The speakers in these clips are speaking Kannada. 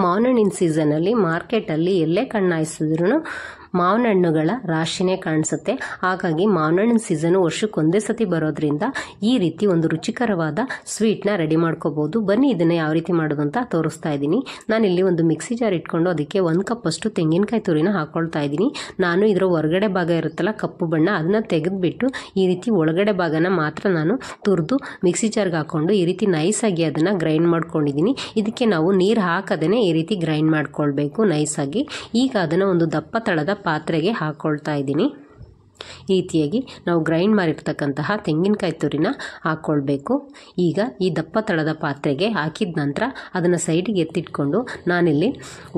ಮಾವಿನ ಹಣ್ಣಿನ ಸೀಸನಲ್ಲಿ ಮಾರ್ಕೆಟಲ್ಲಿ ಎಲ್ಲೇ ಕಣ್ಣಾಯಿಸಿದ್ರೂ ಮಾವಿನ ಹಣ್ಣುಗಳ ರಾಶಿನೇ ಕಾಣಿಸುತ್ತೆ. ಹಾಗಾಗಿ ಮಾವಿನ ಹಣ್ಣಿನ ಸೀಸನು ವರ್ಷಕ್ಕೊಂದೇ ಸತಿ ಬರೋದ್ರಿಂದ ಈ ರೀತಿ ಒಂದು ರುಚಿಕರವಾದ ಸ್ವೀಟ್ನ ರೆಡಿ ಮಾಡ್ಕೋಬಹುದು. ಬನ್ನಿ ಇದನ್ನ ಯಾವ ರೀತಿ ಮಾಡೋದು ಅಂತ ತೋರಿಸ್ತಾ ಇದ್ದೀನಿ. ನಾನಿಲ್ಲಿ ಒಂದು ಮಿಕ್ಸಿ ಜಾರ್ ಇಟ್ಕೊಂಡು ಅದಕ್ಕೆ 1 ಕಪ್ ಅಷ್ಟು ತೆಂಗಿನಕಾಯಿ ತುರಿನ ಹಾಕೊಳ್ತಾ ಇದ್ದೀನಿ. ನಾನು ಇದರ ಹೊರಗಡೆ ಭಾಗ ಇರುತ್ತಲ್ಲ ಕಪ್ಪು ಬಣ್ಣ, ಅದನ್ನ ತೆಗೆದುಬಿಟ್ಟು ಈ ರೀತಿ ಒಳಗಡೆ ಭಾಗನ ಮಾತ್ರ ನಾನು ತುರಿದು ಮಿಕ್ಸಿ ಜಾರ್ಗೆ ಹಾಕೊಂಡು ಈ ರೀತಿ ನೈಸಾಗಿ ಅದನ್ನು ಗ್ರೈಂಡ್ ಮಾಡ್ಕೊಂಡಿದ್ದೀನಿ. ಇದಕ್ಕೆ ನಾವು ನೀರು ಹಾಕದೇನೆ ಈ ರೀತಿ ಗ್ರೈಂಡ್ ಮಾಡ್ಕೊಳ್ಬೇಕು ನೈಸಾಗಿ. ಈಗ ಅದನ್ನು ಒಂದು ದಪ್ಪ ತಳದ ಪಾತ್ರೆಗೆ ಹಾಕೊಳ್ತಾ ಇದ್ದೀನಿ. ಈ ರೀತಿಯಾಗಿ ನಾವು ಗ್ರೈಂಡ್ ಮಾಡಿರ್ತಕ್ಕಂತಹ ತೆಂಗಿನಕಾಯಿ ತುರಿನ ಹಾಕ್ಕೊಳ್ಬೇಕು. ಈಗ ಈ ದಪ್ಪ ತಳದ ಪಾತ್ರೆಗೆ ಹಾಕಿದ ನಂತರ ಅದನ್ನು ಸೈಡಿಗೆ ಎತ್ತಿಟ್ಕೊಂಡು ನಾನಿಲ್ಲಿ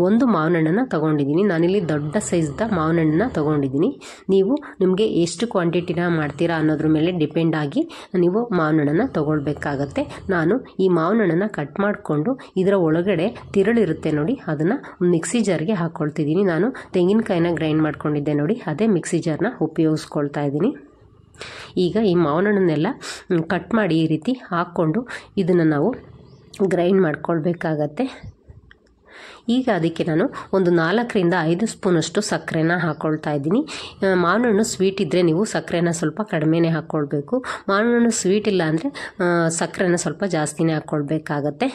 ಒಂದು ಮಾವಿನ ಹಣ್ಣನ್ನು ತೊಗೊಂಡಿದ್ದೀನಿ. ನಾನಿಲ್ಲಿ ದೊಡ್ಡ ಸೈಜ್ದ ಮಾವಿನ ಹಣ್ಣನ್ನು ತೊಗೊಂಡಿದ್ದೀನಿ. ನೀವು ನಿಮಗೆ ಎಷ್ಟು ಕ್ವಾಂಟಿಟಿನ ಮಾಡ್ತೀರಾ ಅನ್ನೋದ್ರ ಮೇಲೆ ಡಿಪೆಂಡ್ ಆಗಿ ನೀವು ಮಾವಿನ ಹಣ್ಣನ್ನು ತೊಗೊಳ್ಬೇಕಾಗತ್ತೆ. ನಾನು ಈ ಮಾವಿನ ಹಣ್ಣನ್ನು ಕಟ್ ಮಾಡಿಕೊಂಡು ಇದರ ಒಳಗಡೆ ತಿರುಳಿರುತ್ತೆ ನೋಡಿ, ಅದನ್ನು ಮಿಕ್ಸಿ ಜಾರ್ಗೆ ಹಾಕ್ಕೊಳ್ತಿದ್ದೀನಿ. ನಾನು ತೆಂಗಿನಕಾಯಿನ ಗ್ರೈಂಡ್ ಮಾಡ್ಕೊಂಡಿದ್ದೆ ನೋಡಿ, ಅದೇ ಮಿಕ್ಸಿ ಜಾರ್ನ ಉಪಯೋಗಿಸ್ಕೊಳ್ತಾ ಇದ್ದೀನಿ. ಈಗ ಈ ಮಾವಿನ ಹಣ್ಣನ್ನೆಲ್ಲ ಕಟ್ ಮಾಡಿ ಈ ರೀತಿ ಹಾಕ್ಕೊಂಡು ಇದನ್ನು ನಾವು ಗ್ರೈಂಡ್ ಮಾಡ್ಕೊಳ್ಬೇಕಾಗತ್ತೆ. ಈಗ ಅದಕ್ಕೆ ನಾನು ಒಂದು 4 ರಿಂದ 5 ಸ್ಪೂನಷ್ಟು ಸಕ್ಕರೆನ ಹಾಕ್ಕೊಳ್ತಾ ಇದ್ದೀನಿ. ಮಾವಿನ ಹಣ್ಣು ಸ್ವೀಟ್ ಇದ್ದರೆ ನೀವು ಸಕ್ಕರೆನ ಸ್ವಲ್ಪ ಕಡಿಮೆನೇ ಹಾಕ್ಕೊಳ್ಬೇಕು. ಮಾವಿನ ಹಣ್ಣು ಸ್ವೀಟ್ ಇಲ್ಲ ಅಂದರೆ ಸಕ್ಕರೆನ ಸ್ವಲ್ಪ ಜಾಸ್ತಿನೇ ಹಾಕ್ಕೊಳ್ಬೇಕಾಗತ್ತೆ.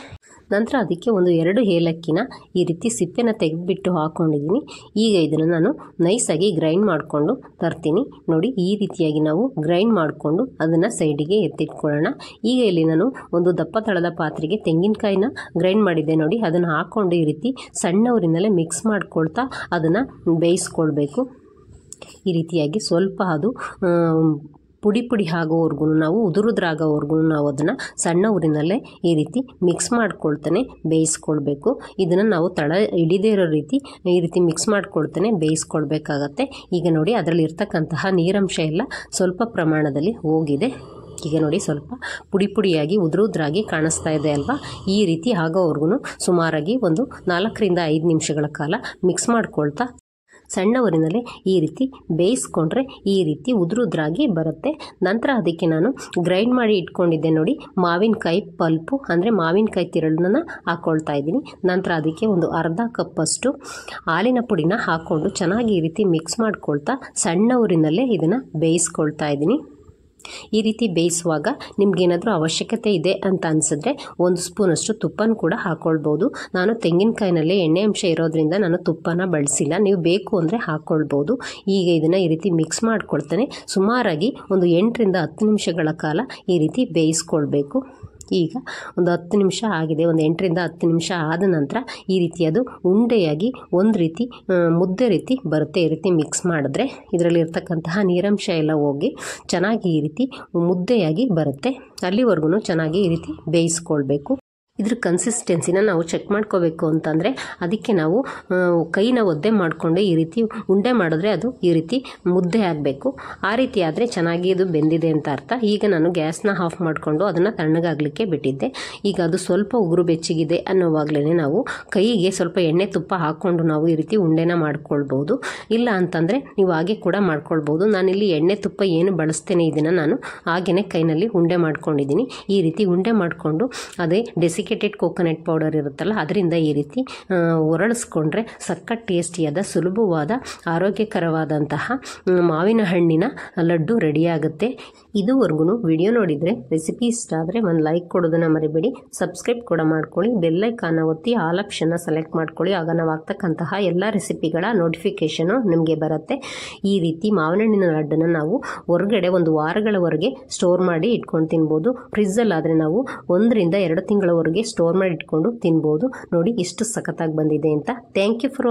ನಂತರ ಅದಕ್ಕೆ ಒಂದು 2 ಏಲಕ್ಕಿನ ಈ ರೀತಿ ಸಿಪ್ಪೆನ ತೆಗೆದುಬಿಟ್ಟು ಹಾಕ್ಕೊಂಡಿದ್ದೀನಿ. ಈಗ ಇದನ್ನು ನಾನು ನೈಸಾಗಿ ಗ್ರೈಂಡ್ ಮಾಡಿಕೊಂಡು ತರ್ತೀನಿ. ನೋಡಿ, ಈ ರೀತಿಯಾಗಿ ನಾವು ಗ್ರೈಂಡ್ ಮಾಡಿಕೊಂಡು ಅದನ್ನು ಸೈಡಿಗೆ ಎತ್ತಿಟ್ಕೊಳ್ಳೋಣ. ಈಗ ಇಲ್ಲಿ ನಾನು ಒಂದು ದಪ್ಪ ತಳದ ಪಾತ್ರೆಗೆ ತೆಂಗಿನಕಾಯಿನ ಗ್ರೈಂಡ್ ಮಾಡಿದ್ದೆ ನೋಡಿ, ಅದನ್ನು ಹಾಕ್ಕೊಂಡು ಈ ರೀತಿ ಸಣ್ಣ ಉರಿನಲ್ಲೇ ಮಿಕ್ಸ್ ಮಾಡ್ಕೊಳ್ತಾ ಅದನ್ನು ಬೇಯಿಸ್ಕೊಳ್ಬೇಕು. ಈ ರೀತಿಯಾಗಿ ಸ್ವಲ್ಪ ಅದು ಪುಡಿ ಪುಡಿ ಆಗೋವರೆಗೂ ನಾವು ಉದುರುದ್ರಾಗೋವರೆಗೂ ನಾವು ಅದನ್ನು ಸಣ್ಣ ಊರಿನಲ್ಲೇ ಈ ರೀತಿ ಮಿಕ್ಸ್ ಮಾಡ್ಕೊಳ್ತಾನೆ ಬೇಯಿಸ್ಕೊಳ್ಬೇಕು. ಇದನ್ನು ನಾವು ತಳ ಹಿಡಿದೇ ಇರೋ ರೀತಿ ಈ ರೀತಿ ಮಿಕ್ಸ್ ಮಾಡ್ಕೊಳ್ತಾನೆ ಬೇಯಿಸ್ಕೊಳ್ಬೇಕಾಗತ್ತೆ. ಈಗ ನೋಡಿ, ಅದರಲ್ಲಿ ಇರ್ತಕ್ಕಂತಹ ನೀರಂಶ ಎಲ್ಲ ಸ್ವಲ್ಪ ಪ್ರಮಾಣದಲ್ಲಿ ಹೋಗಿದೆ. ಈಗ ನೋಡಿ, ಸ್ವಲ್ಪ ಪುಡಿ ಪುಡಿಯಾಗಿ ಉದುರುದ್ರಾಗಿ ಕಾಣಿಸ್ತಾ ಇದೆ ಅಲ್ವಾ. ಈ ರೀತಿ ಆಗೋವರೆಗೂ ಸುಮಾರಾಗಿ ಒಂದು 4 ರಿಂದ 5 ನಿಮಿಷಗಳ ಕಾಲ ಮಿಕ್ಸ್ ಮಾಡ್ಕೊಳ್ತಾ ಸಣ್ಣ ಊರಿನಲ್ಲಿ ಈ ರೀತಿ ಬೇಯಿಸ್ಕೊಂಡ್ರೆ ಈ ರೀತಿ ಉದುರುದ್ರಾಗಿ ಬರುತ್ತೆ. ನಂತರ ಅದಕ್ಕೆ ನಾನು ಗ್ರೈಂಡ್ ಮಾಡಿ ಇಟ್ಕೊಂಡಿದ್ದೆ ನೋಡಿ ಮಾವಿನಕಾಯಿ ಪಲ್ಪು, ಅಂದರೆ ಮಾವಿನಕಾಯಿ ತಿರುಳನ್ನ ಹಾಕ್ಕೊಳ್ತಾ ಇದ್ದೀನಿ. ನಂತರ ಅದಕ್ಕೆ ಒಂದು ಅರ್ಧ ಕಪ್ಪಷ್ಟು ಹಾಲಿನ ಪುಡಿನ ಹಾಕ್ಕೊಂಡು ಚೆನ್ನಾಗಿ ಈ ರೀತಿ ಮಿಕ್ಸ್ ಮಾಡ್ಕೊಳ್ತಾ ಸಣ್ಣ ಊರಿನಲ್ಲೇ ಇದನ್ನು ಬೇಯಿಸ್ಕೊಳ್ತಾ ಇದ್ದೀನಿ. ಈ ರೀತಿ ಬೇಯಿಸುವಾಗ ನಿಮ್ಗೇನಾದರೂ ಅವಶ್ಯಕತೆ ಇದೆ ಅಂತ ಅನಿಸಿದ್ರೆ 1 ಸ್ಪೂನಷ್ಟು ತುಪ್ಪನ ಕೂಡ ಹಾಕ್ಕೊಳ್ಬೋದು. ನಾನು ತೆಂಗಿನಕಾಯಿನಲ್ಲೇ ಎಣ್ಣೆ ಅಂಶ ಇರೋದ್ರಿಂದ ನಾನು ತುಪ್ಪನ ಬಳಸಿಲ್ಲ, ನೀವು ಬೇಕು ಅಂದರೆ ಹಾಕ್ಕೊಳ್ಬೋದು. ಈಗ ಇದನ್ನು ಈ ರೀತಿ ಮಿಕ್ಸ್ ಮಾಡ್ಕೊಳ್ತಾನೆ ಸುಮಾರಾಗಿ ಒಂದು 8 ರಿಂದ 10 ನಿಮಿಷಗಳ ಕಾಲ ಈ ರೀತಿ ಬೇಯಿಸ್ಕೊಳ್ಬೇಕು. ಈಗ ಒಂದು 10 ನಿಮಿಷ ಆಗಿದೆ. ಒಂದು 8 ರಿಂದ 10 ನಿಮಿಷ ಆದ ನಂತರ ಈ ರೀತಿ ಅದು ಉಂಡೆಯಾಗಿ ಒಂದು ರೀತಿ ಮುದ್ದೆ ರೀತಿ ಬರುತ್ತೆ. ಈ ರೀತಿ ಮಿಕ್ಸ್ ಮಾಡಿದ್ರೆ ಇದರಲ್ಲಿ ಇರ್ತಕ್ಕಂತಹ ನೀರಂಶ ಎಲ್ಲ ಹೋಗಿ ಚೆನ್ನಾಗಿ ಈ ರೀತಿ ಮುದ್ದೆಯಾಗಿ ಬರುತ್ತೆ. ಅಲ್ಲಿವರೆಗೂ ಚೆನ್ನಾಗಿ ಈ ರೀತಿ ಬೇಯಿಸ್ಕೊಳ್ಬೇಕು. ಇದ್ರ ಕನ್ಸಿಸ್ಟೆನ್ಸಿನ ನಾವು ಚೆಕ್ ಮಾಡ್ಕೋಬೇಕು ಅಂತಂದರೆ ಅದಕ್ಕೆ ನಾವು ಕೈನ ಒದ್ದೆ ಮಾಡಿಕೊಂಡು ಈ ರೀತಿ ಉಂಡೆ ಮಾಡಿದ್ರೆ ಅದು ಈ ರೀತಿ ಮುದ್ದೆ ಆಗಬೇಕು. ಆ ರೀತಿ ಆದರೆ ಚೆನ್ನಾಗಿ ಇದು ಬೆಂದಿದೆ ಅಂತ ಅರ್ಥ. ಈಗ ನಾನು ಗ್ಯಾಸ್ನ ಆಫ್ ಮಾಡಿಕೊಂಡು ಅದನ್ನು ತಣ್ಣಗಾಗಲಿಕ್ಕೆ ಬಿಟ್ಟಿದ್ದೆ. ಈಗ ಅದು ಸ್ವಲ್ಪ ಉಗುರು ಬೆಚ್ಚಗಿದೆ ಅನ್ನೋವಾಗಲೇ ನಾವು ಕೈಗೆ ಸ್ವಲ್ಪ ಎಣ್ಣೆ ತುಪ್ಪ ಹಾಕ್ಕೊಂಡು ನಾವು ಈ ರೀತಿ ಉಂಡೆನ ಮಾಡ್ಕೊಳ್ಬೋದು. ಇಲ್ಲ ಅಂತಂದರೆ ನೀವು ಹಾಗೆ ಕೂಡ ಮಾಡ್ಕೊಳ್ಬೋದು. ನಾನಿಲ್ಲಿ ಎಣ್ಣೆ ತುಪ್ಪ ಏನು ಬಳಸ್ತೇನೆ ಇದನ್ನು ನಾನು ಹಾಗೆಯೇ ಕೈನಲ್ಲಿ ಉಂಡೆ ಮಾಡ್ಕೊಂಡಿದ್ದೀನಿ. ಈ ರೀತಿ ಉಂಡೆ ಮಾಡಿಕೊಂಡು ಅದೇ ಡೆಸಿಕೇಟೆಡ್ ಕೋಕೋನಟ್ ಪೌಡರ್ ಇರುತ್ತಲ್ಲ ಅದರಿಂದ ಈ ರೀತಿ ಒರಳಿಸ್ಕೊಂಡ್ರೆ ಸಖತ್ ಟೇಸ್ಟಿಯಾದ ಸುಲಭವಾದ ಆರೋಗ್ಯಕರವಾದಂತಹ ಮಾವಿನ ಹಣ್ಣಿನ ಲಡ್ಡು ರೆಡಿಯಾಗುತ್ತೆ. ಇದುವರೆಗೂ ವಿಡಿಯೋ ನೋಡಿದರೆ ರೆಸಿಪಿ ಇಷ್ಟ ಆದರೆ ಒಂದು ಲೈಕ್ ಕೊಡೋದನ್ನು ಮರಿಬೇಡಿ. ಸಬ್ಸ್ಕ್ರೈಬ್ ಕೂಡ ಮಾಡ್ಕೊಳ್ಳಿ. ಬೆಲ್ಲೈಕಾನ ಒತ್ತಿ ಆಲ್ ಆಪ್ಷನ್ನ ಸೆಲೆಕ್ಟ್ ಮಾಡ್ಕೊಳ್ಳಿ. ಆಗ ನಾವು ಆಗ್ತಕ್ಕಂತಹ ಎಲ್ಲ ರೆಸಿಪಿಗಳ ನೋಟಿಫಿಕೇಷನು ನಿಮಗೆ ಬರುತ್ತೆ. ಈ ರೀತಿ ಮಾವಿನ ಹಣ್ಣಿನ ಲಡ್ಡನ್ನು ನಾವು ಹೊರಗಡೆ 1 ವಾರಗಳವರೆಗೆ ಸ್ಟೋರ್ ಮಾಡಿ ಇಟ್ಕೊಂಡು ತಿನ್ಬೋದು. ಫ್ರಿಜ್ಜಲ್ಲಾದರೆ ನಾವು 1 ರಿಂದ 2 ತಿಂಗಳವರೆಗೆ ಸ್ಟೋರ್ ಮಾಡಿ ಇಟ್ಕೊಂಡು ತಿನ್ಬೋದು. ನೋಡಿ ಎಷ್ಟು ಸಖತ್ತಾಗಿ ಬಂದಿದೆ ಅಂತ. Thank you for